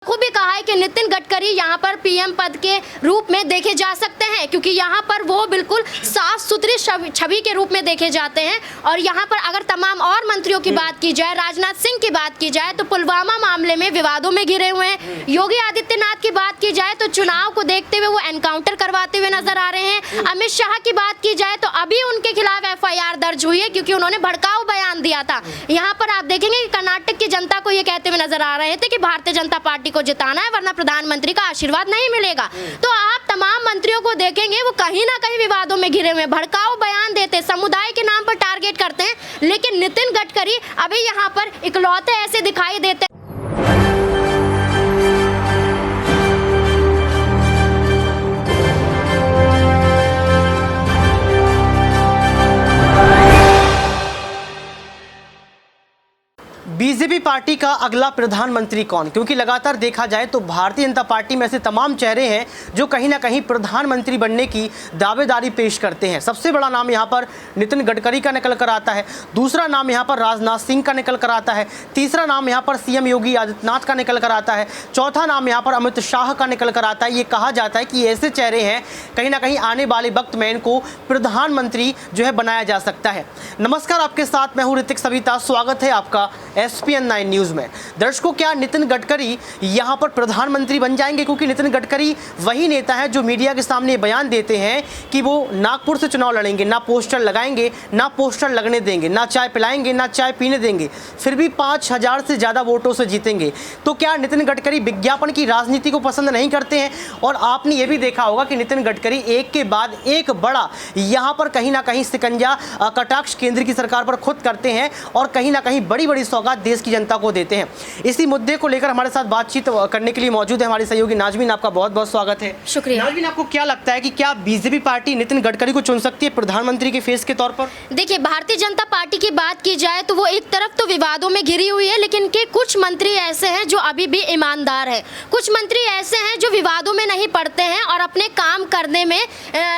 खूब ही कहा है कि नितिन गडकरी यहाँ पर पीएम पद के रूप में देखे जा सकते हैं, क्योंकि यहाँ पर वो बिल्कुल साफ सुथरी छवि के रूप में देखे जाते हैं। और यहाँ पर अगर तमाम और मंत्रियों की बात की जाए, राजनाथ सिंह की बात की जाए तो पुलवामा मामले में विवादों में घिरे हुए हैं। योगी आदित्यनाथ की बात की जाए तो चुनाव को देखते हुए वो एनकाउंटर करवाते हुए नजर आ रहे हैं। अमित शाह की बात की जाए तो अभी उनके खिलाफ एफआईआर दर्ज हुई है, क्योंकि उन्होंने भड़काऊ बयान दिया था। यहाँ पर आप देखेंगे कि कर्नाटक की जनता को ये कहते हुए नजर आ रहे थे कि भारतीय जनता पार्टी को जिताना है, वरना प्रधानमंत्री का आशीर्वाद नहीं मिलेगा। तो आप तमाम मंत्रियों को देखेंगे वो कहीं ना कहीं विवादों में घिरे हुए, भड़काऊ बयान देते, समुदाय के नाम पर टारगेट करते हैं। लेकिन नितिन गडकरी अभी यहाँ पर इकलौते ऐसे दिखाई देते हैं। बीजेपी पार्टी का अगला प्रधानमंत्री कौन? क्योंकि लगातार देखा जाए तो भारतीय जनता पार्टी में ऐसे तमाम चेहरे हैं जो कहीं ना कहीं प्रधानमंत्री बनने की दावेदारी पेश करते हैं। सबसे बड़ा नाम यहां पर नितिन गडकरी का निकल कर आता है, दूसरा नाम यहां पर राजनाथ सिंह का निकल कर आता है, तीसरा नाम यहां पर सीएम योगी आदित्यनाथ का निकल कर आता है, चौथा नाम यहां पर अमित शाह का निकल कर आता है। ये कहा जाता है कि ऐसे चेहरे हैं कहीं ना कहीं आने वाले वक्त में इनको प्रधानमंत्री जो है बनाया जा सकता है। नमस्कार, आपके साथ मैं हूँ ऋतिक सविता। स्वागत है आपका SPN 9 न्यूज़ में। दर्शकों, क्या नितिन गडकरी यहाँ पर प्रधानमंत्री बन जाएंगे? क्योंकि नितिन गडकरी वही नेता है जो मीडिया के सामने बयान देते हैं कि वो नागपुर से चुनाव लड़ेंगे, ना पोस्टर लगाएंगे, ना पोस्टर लगने देंगे, ना चाय पिलाएंगे, ना चाय पीने देंगे, फिर भी 5000 से ज़्यादा वोटों से जीतेंगे। तो क्या नितिन गडकरी विज्ञापन की राजनीति को पसंद नहीं करते हैं? और आपने ये भी देखा होगा कि नितिन गडकरी एक के बाद एक बड़ा यहाँ पर कहीं ना कहीं शिकंजा कटाक्ष केंद्र की सरकार पर खुद करते हैं और कहीं ना कहीं बड़ी बड़ी सौगात देश की जनता को देते हैं। इसी मुद्दे को लेकर हमारे साथ बातचीत करने के लिए मौजूद है हमारी सहयोगी नाजमीन। आपका बहुत बहुत स्वागत है। शुक्रिया। नाजमीन, आपको क्या लगता है कि क्या बीजेपी पार्टी नितिन गडकरी को चुन सकती है प्रधानमंत्री के फेस के तौर पर? देखिए, भारतीय जनता पार्टी की बात की जाए तो वो एक तरफ तो विवादों में घिरी हुई है, लेकिन के कुछ मंत्री ऐसे हैं जो अभी भी ईमानदार हैं। कुछ मंत्री ऐसे हैं जो विवादों में नहीं पड़ते हैं और अपने काम करने में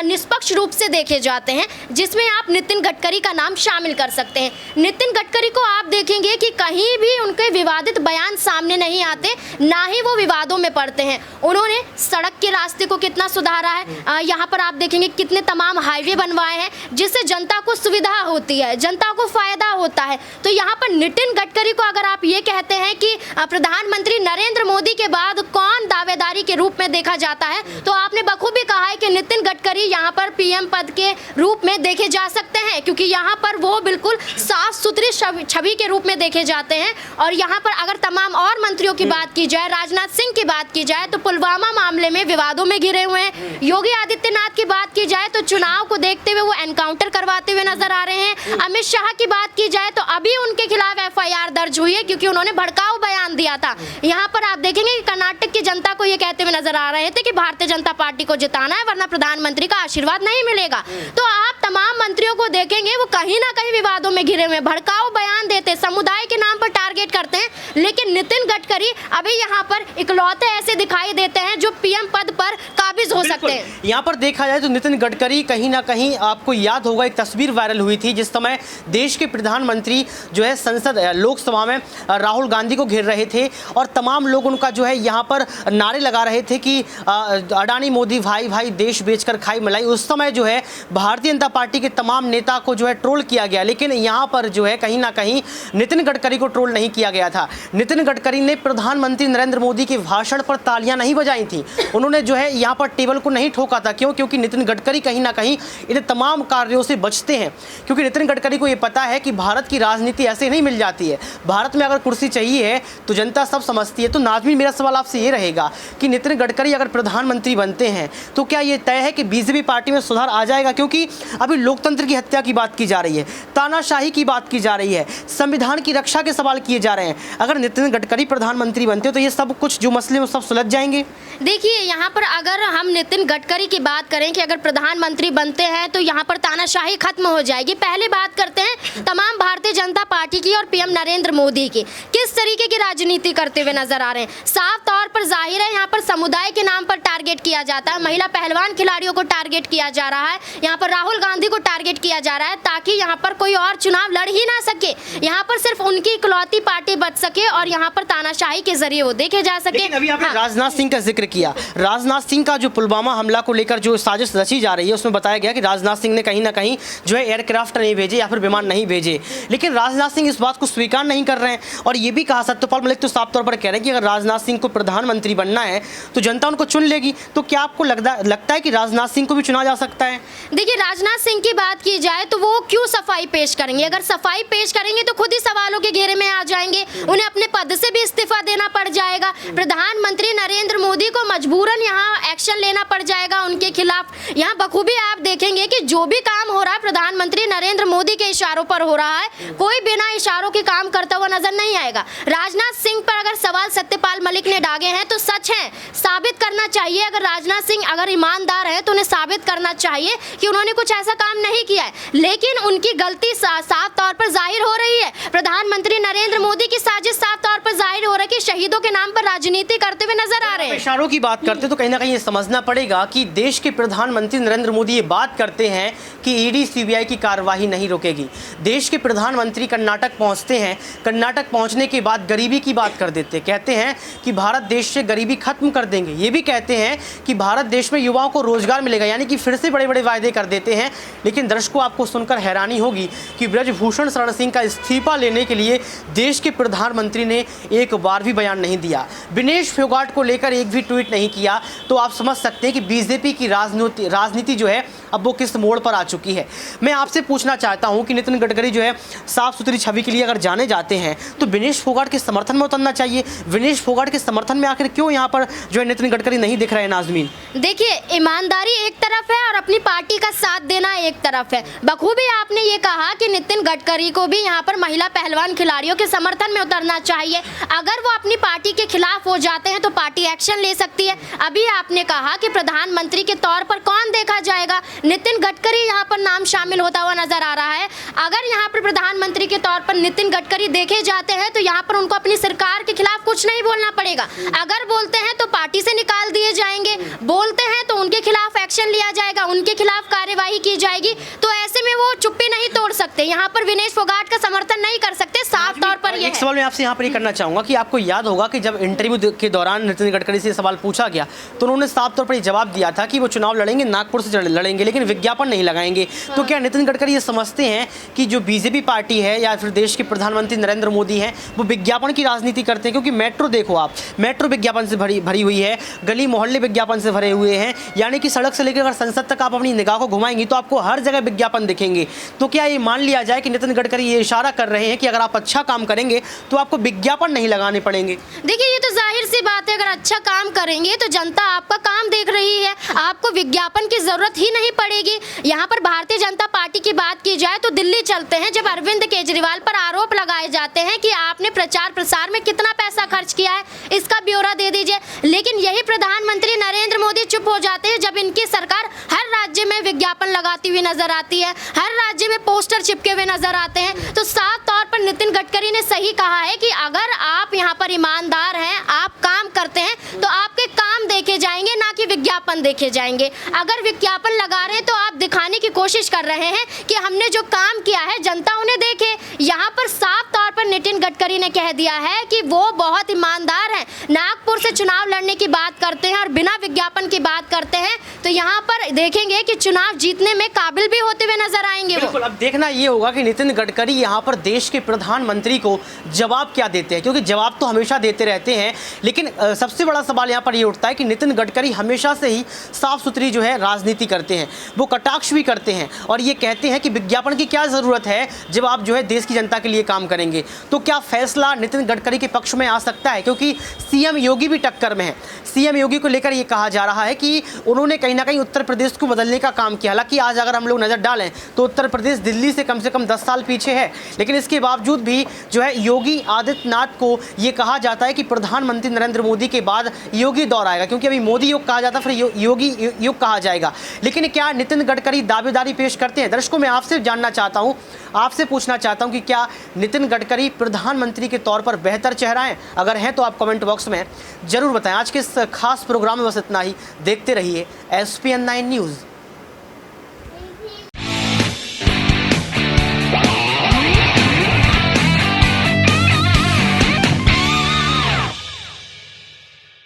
निष्पक्ष रूप से देखे जाते हैं, जिसमें आप नितिन गडकरी का नाम शामिल कर सकते हैं। नितिन गडकरी को आप देखेंगे कि कहीं भी उनके विवादित बयान सामने नहीं आते, ना ही वो विवादों में पड़ते हैं। उन्होंने सड़क के रास्ते को कितना सुधारा है, यहाँ पर आप देखेंगे कितने तमाम हाईवे बनवाए हैं, जिससे जनता को सुविधा होती है, जनता को फायदा होता है। तो यहाँ पर नितिन गडकरी को अगर आप ये कहते हैं कि प्रधानमंत्री नरेंद्र मोदी के बाद कौन दावेदारी के रूप में देखा जाता है, तो आपने बखूबी कहा है कि नितिन गडकरी यहाँ पर पीएम पद के रूप में देखे जा सकते हैं, क्योंकि यहाँ पर वो बिल्कुल साफ सुथरी छवि के रूप में देखे जाते हैं। और यहाँ पर अगर तमाम और मंत्रियों की बात की जाए, राजनाथ सिंह की बात की जाए तो पुलवामा मामले में विवादों में घिरे हुए हैं। योगी आदित्यनाथ की बात की जाए तो चुनाव को देखते हुए वो एनकाउंटर करवाते हुए नजर आ रहे हैं। अमित शाह की बात की जाए तो अभी उनके खिलाफ एफआईआर दर्ज हुई है, क्योंकि उन्होंने भड़काऊ बयान दिया था। यहाँ पर आप देखेंगे कि कर्नाटक की जनता को ये कहते हुए नजर आ रहे थे कि भारतीय जनता पार्टी को जिताना है, वरना प्रधानमंत्री का आशीर्वाद नहीं मिलेगा। तो आप तमाम मंत्रियों को देखेंगे वो कहीं ना कहीं विवादों में घिरे हुए, भड़काऊ बयान देते, समुदाय के नाम पर टारगेट करते हैं। लेकिन नितिन गडकरी अभी यहाँ पर इकलौते ऐसे दिखाई देते हैं जो पीएम पद पर काबिज हो सकते हैं। यहाँ पर देखा जाए तो नितिन गडकरी कहीं ना कहीं, आपको याद होगा एक तस्वीर वायरल हुई थी जिस समय देश के प्रधानमंत्री जो है संसद लोकसभा में राहुल गांधी को घेर रहे थे और तमाम लोग उनका जो है यहाँ पर नारे लगा रहे थे कि अडानी मोदी भाई भाई देश बेचकर खाई मलाई। उस समय जो है भारतीय जनता पार्टी के तमाम नेता को जो है ट्रोल किया गया, लेकिन यहाँ पर जो है कहीं ना कहीं नितिन गडकरी को ट्रोल नहीं किया गया था। नितिन गडकरी ने प्रधानमंत्री नरेंद्र मोदी के भाषण पर तालियां नहीं बजाई थी, उन्होंने जो है यहाँ पर टेबल को नहीं ठोका था। क्यों? क्योंकि नितिन गडकरी कहीं ना कहीं इन तमाम कार्यों से बचते हैं, क्योंकि नितिन गडकरी को ये पता है कि भारत की राजनीति ऐसे नहीं मिल जाती है। भारत में अगर कुर्सी चाहिए है तो जनता सब समझती है। तो नाज़मीन, मेरा सवाल आपसे ये रहेगा कि नितिन गडकरी अगर प्रधानमंत्री बनते हैं तो क्या ये तय है कि बीजेपी पार्टी में सुधार आ जाएगा? क्योंकि अभी लोकतंत्र की हत्या की बात की जा रही है, तानाशाही की बात की जा रही है, संविधान की रक्षा के सवाल किए जा रहे हैं। अगर नितिन गडकरी प्रधानमंत्री बनते हो तो ये सब कुछ जो मसले वो सब सुलझ जाएंगे। देखिए, यहाँ पर अगर हम नितिन गडकरी की बात करें कि अगर प्रधानमंत्री बनते हैं तो यहाँ पर तानाशाही खत्म हो जाएगी। पहले बात करते हैं तमाम भारतीय जनता पार्टी की और पीएम नरेंद्र मोदी की, किस तरीके की राजनीति करते हुए नजर आ रहे हैं। साफ तौर पर पर जाहिर है यहाँ पर समुदाय के नाम पर टारगेट किया जाता है, महिला पहलवान खिलाड़ियों को टारगेट किया जा रहा है, यहाँ पर राहुल गांधी को टारगेट किया जा रहा है ताकि यहाँ पर कोई और चुनाव लड़ ही ना सके, यहाँ पर सिर्फ उनकी इकलौती पार्टी बच सके और यहाँ पर तानाशाही के जरिए वो देखे जा सके। अभी आपने राजनाथ सिंह का जिक्र किया, राजनाथ सिंह का जो पुलवामा हमला को लेकर जो साजिश रची जा रही है उसमें बताया गया कि राजनाथ सिंह ने कहीं ना कहीं जो है एयरक्राफ्ट नहीं भेजे या फिर विमान नहीं भेजे, लेकिन राजनाथ सिंह इस बात को स्वीकार नहीं कर रहे हैं। और ये भी कहा सत्यपाल मलिक तो साफ तौर पर कह रहे हैं कि अगर राजनाथ सिंह को प्रधानमंत्री बनना है तो जनता उनको चुन लेगी। तो क्या आपको लगता है कि राजनाथ सिंह को भी चुना जा सकता है? देखिए, राजनाथ सिंह की बात की जाए तो वो क्यों सफाई पेश करेंगे? अगर सफाई पेश करेंगे तो खुद ही सवालों के घेरे में आ जाएंगे, उन्हें अपने पद से भी इस्तीफा देना पड़ जाएगा। प्रधानमंत्री नरेंद्र मोदी को मजबूरन यहाँ एक्शन लेना पड़ जाएगा उनके खिलाफ। यहाँ बखूबी आप देखेंगे कि जो भी काम हो रहा है प्रधानमंत्री नरेंद्र मोदी के इशारों पर हो रहा है, कोई बिना इशारों के काम करता हुआ नजर नहीं आएगा। राजनाथ सिंह पर अगर सवाल सत्यपाल मलिक ने दागे हैं तो सच है, साबित करना चाहिए। अगर राजनाथ सिंह अगर ईमानदार है तो उन्हें साबित करना चाहिए कि उन्होंने कुछ ऐसा काम नहीं किया है, लेकिन उनकी गलती साफ तौर पर जाहिर हो रही है। प्रधानमंत्री नरेंद्र मोदी की साजिश साफ तौर पर जाहिर हो रही है कि शहीदों के नाम पर राजनीति करते हुए नजर आ रहे हैं। इशारों की बात करते तो कहीं ना कहीं ये समझना पड़ेगा कि देश के प्रधानमंत्री नरेंद्र मोदी ये बात करते हैं कि ईडी सीबीआई की कार्यवाही नहीं रोकेगी। देश के प्रधानमंत्री कर्नाटक पहुंचते हैं, कर्नाटक पहुंचने के बाद गरीबी की बात कर देते हैं, कहते हैं कि भारत देश से गरीबी खत्म कर देंगे। ये भी कहते हैं कि भारत देश में युवाओं को रोजगार मिलेगा, यानी कि फिर से बड़े बड़े वायदे कर देते हैं। लेकिन दर्शकों, आपको सुनकर हैरानी होगी कि ब्रजभूषण शरण सिंह का इस्तीफा लेने के लिए देश के प्रधानमंत्री ने एक बार भी बयान नहीं दिया, विनेश फोगाट को लेकर एक भी ट्वीट नहीं किया। तो आप समझ सकते हैं कि बीजेपी की राजनीति जो है अब वो किस मोड़ पर आ चुकी है। मैं आपसे पूछना चाहता हूं कि नितिन गडकरी जो है साफ सुथरी छवि के लिए अगर जाने जाते हैं तो विनेश फोगाट के समर्थन में उतरना चाहिए। विनेश फोगाट के समर्थन में आखिर क्यों यहाँ पर जो है नितिन गडकरी नहीं दिख रहे हैं? नाज़मीन, देखिए, ईमानदारी एक तरफ है और अपनी पार्टी का साथ देना एक तरफ है। बखूबी आपने ये कहा कि नितिन गडकरी को भी यहाँ पर महिला पहलवान खिलाड़ियों के समर्थन में उतरना चाहिए। अगर वो अपनी पार्टी के खिलाफ हो जाते हैं तो पार्टी एक्शन ले सकती है। अभी आपने कहा कि प्रधानमंत्री के तौर पर कौन देखा जाएगा, नितिन गडकरी यहाँ पर नाम शामिल होता हुआ नजर आ रहा है। अगर यहाँ पर प्रधानमंत्री के तौर पर नितिन गडकरी देखे जाते हैं तो यहाँ पर उनको अपनी सरकार के खिलाफ कुछ नहीं बोलना पड़ेगा। अगर बोलते हैं तो पार्टी से निकाल दिए जाएंगे, बोलते हैं तो उनके खिलाफ एक्शन लिया जाएगा, उनके खिलाफ कार्यवाही की जाएगी। तो ऐसे में वो चुप्पी नहीं तोड़ सकते, यहाँ पर विनेश फोगाट का समर्थन नहीं कर सकते। साफ तौर पर एक सवाल मैं आपसे यहाँ पर ये करना चाहूंगा कि आपको याद होगा कि जब इंटरव्यू के दौरान नितिन गडकरी से सवाल पूछा गया तो उन्होंने साफ तौर पर जवाब दिया था कि वो चुनाव लड़ेंगे, नागपुर से लड़ेंगे, लेकिन विज्ञापन नहीं लगाएंगे। तो क्या नितिन गडकरी ये समझते हैं कि जो बीजेपी पार्टी है या फिर देश के प्रधानमंत्री नरेंद्र मोदी हैं वो विज्ञापन की राजनीति करते हैं? क्योंकि मेट्रो देखो आप, मेट्रो विज्ञापन से भरी हुई है, गली मोहल्ले विज्ञापन से भरे हुए हैं, यानी कि सड़क से लेकर अगर संसद तक आप अपनी निगाह को घुमाएंगी तो आपको हर जगह विज्ञापन दिखेंगे। तो क्या ये मान लिया जाए कि नितिन गडकरी ये इशारा कर रहे हैं कि अगर आप अच्छा काम करेंगे तो आपको विज्ञापन नहीं लगाने पड़ेंगे? देखिए, ये तो जाहिर सी बात है, अगर अच्छा काम करेंगे तो जनता आपका काम देख रही है, आपको विज्ञापन की जरूरत ही नहीं पड़ेगी। यहाँ पर भारतीय जनता पार्टी की बात की जाए तो दिल्ली चलते हैं, जब अरविंद केजरीवाल पर आरोप लगाए जाते हैं कि आपने प्रचार प्रसार में कितना पैसा खर्च किया है, इसका ब्यौरा दे दीजिए। लेकिन यही प्रधानमंत्री नरेंद्र मोदी चुप हो जाते हैं जब इनकी सरकार हर राज्य में विज्ञापन लगाती हुई नजर आती है, हर राज्य में पोस्टर चिपके हुए नजर आते हैं। तो साफ तौर पर नितिन गडकरी ने सही कहा है कि अगर आप यहाँ पर ईमानदार हैं, आप काम करते हैं तो आपके काम देखे जाएंगे, ना कि विज्ञापन देखे जाएंगे। अगर विज्ञापन लगा रहे हैं तो आप दिखाने की कोशिश कर रहे हैं कि हमने जो काम किया है जनता उन्हें देखे। यहाँ पर साफ तौर पर नितिन गडकरी ने कह दिया है कि वो बहुत ईमानदार हैं, नागपुर से चुनाव लड़ने की बात करते हैं और बिना विज्ञापन की बात करते हैं। तो यहाँ पर देखेंगे कि चुनाव जीतने में काबिल भी होते हुए नजर आएंगे वो। अब देखना ये होगा कि नितिन गडकरी यहाँ पर देश के प्रधानमंत्री को जवाब क्या देते हैं, क्योंकि जवाब तो हमेशा देते रहते हैं। लेकिन सबसे बड़ा सवाल यहाँ पर ये उठता है कि नितिन गडकरी हमेशा से ही साफ सुथरी जो है राजनीति करते हैं, वो कटाक्ष भी करते हैं और ये कहते हैं कि विज्ञापन की क्या ज़रूरत है जब आप जो है देश की जनता के लिए काम करेंगे। तो क्या फैसला नितिन गडकरी के पक्ष में आ सकता है? क्योंकि सीएम योगी भी टक्कर में है। सीएम योगी को लेकर ये कहा जा रहा है कि उन्होंने कहीं ना कहीं उत्तर प्रदेश को बदलने का काम किया। हालांकि आज अगर हम लोग नज़र डालें तो उत्तर प्रदेश दिल्ली से कम 10 साल पीछे है, लेकिन इसके बावजूद भी जो है योगी आदित्यनाथ को ये कहा जाता है कि प्रधानमंत्री नरेंद्र मोदी के बाद योगी दौर आएगा, क्योंकि अभी मोदी योग कहा जाता फिर योगी युग कहा जाएगा। लेकिन क्या नितिन गडकरी दावेदारी पेश करते हैं? दर्शकों, मैं आपसे जानना चाहता हूं, आपसे पूछना चाहता हूं कि क्या नितिन गडकरी प्रधानमंत्री के तौर पर बेहतर चेहरा है? अगर हैं तो आप कमेंट बॉक्स में जरूर बताएं। आज के इस खास प्रोग्राम में बस इतना ही। देखते रहिए SPN9 न्यूज़।